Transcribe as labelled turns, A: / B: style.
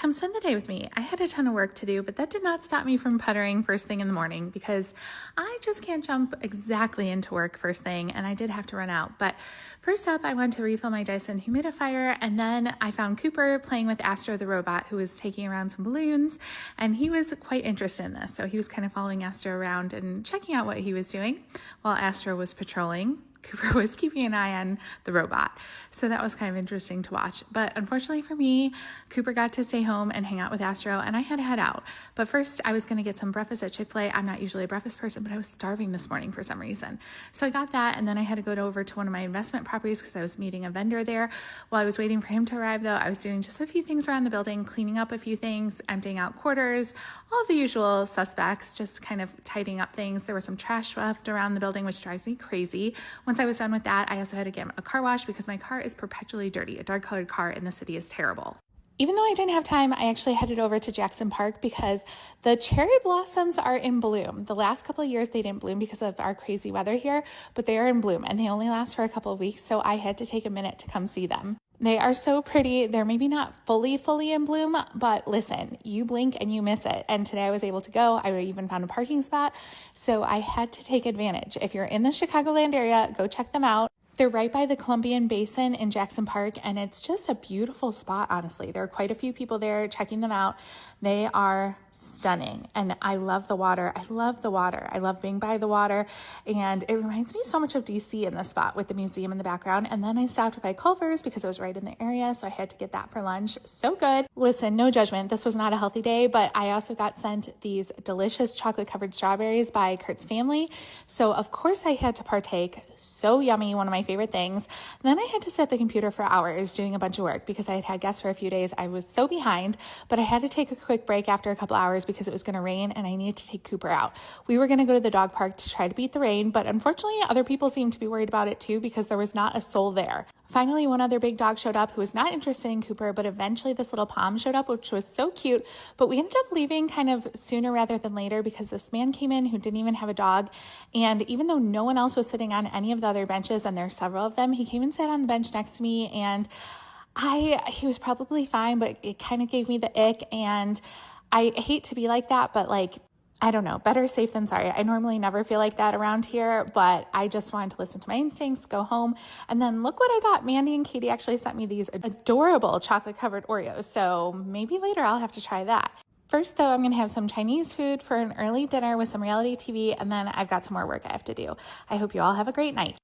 A: come spend the day with me. I had a ton of work to do, but that did not stop me from puttering first thing in the morning because I just can't jump exactly into work first thing, and I did have to run out. But first up, I went to refill my Dyson humidifier, and then I found Cooper playing with Astro the robot, who was taking around some balloons, and he was quite interested in this. So he was kind of following Astro around and checking out what he was doing while Astro was patrolling. Cooper was keeping an eye on the robot. So that was kind of interesting to watch. But unfortunately for me, Cooper got to stay home and hang out with Astro, and I had to head out. But first, I was going to get some breakfast at Chick-fil-A. I'm not usually a breakfast person, but I was starving this morning for some reason. So I got that, and then I had to go over to one of my investment properties because I was meeting a vendor there. While I was waiting for him to arrive, though, I was doing just a few things around the building, cleaning up a few things, emptying out quarters, all the usual suspects, just kind of tidying up things. There was some trash left around the building, which drives me crazy. Once I was done with that, I also had to get a car wash because my car is perpetually dirty. A dark colored car in the city is terrible. Even though I didn't have time, I actually headed over to Jackson Park because the cherry blossoms are in bloom. The last couple of years they didn't bloom because of our crazy weather here, but they are in bloom and they only last for a couple of weeks, so I had to take a minute to come see them. They are so pretty. They're maybe not fully in bloom, but listen, you blink and you miss it. And today I was able to go. I even found a parking spot, so I had to take advantage. If you're in the Chicagoland area, go check them out. They're right by the Columbian Basin in Jackson Park, and it's just a beautiful spot, honestly. There are quite a few people there checking them out. They are stunning, and I love the water. I love the water. I love being by the water, and it reminds me so much of DC in this spot with the museum in the background. And then I stopped by Culver's because it was right in the area, so I had to get that for lunch. So good. Listen, no judgment. This was not a healthy day, but I also got sent these delicious chocolate-covered strawberries by Kurt's family, so of course I had to partake. So yummy, one of my favorite things. Then I had to sit at the computer for hours doing a bunch of work because I had had guests for a few days. I was so behind, but I had to take a quick break after a couple hours because it was going to rain and I needed to take Cooper out. We were going to go to the dog park to try to beat the rain, but unfortunately other people seemed to be worried about it too because there was not a soul there. Finally, one other big dog showed up who was not interested in Cooper, but eventually this little Pom showed up, which was so cute. But we ended up leaving kind of sooner rather than later because this man came in who didn't even have a dog. And even though no one else was sitting on any of the other benches, and there's several of them, he came and sat on the bench next to me, and he was probably fine, but it kind of gave me the ick. And I hate to be like that, but I don't know, better safe than sorry. I normally never feel like that around here, but I just wanted to listen to my instincts, go home. And then look what I got. Mandy and Katie actually sent me these adorable chocolate covered Oreos. So maybe later I'll have to try that. First, though, I'm going to have some Chinese food for an early dinner with some reality TV, and then I've got some more work I have to do. I hope you all have a great night.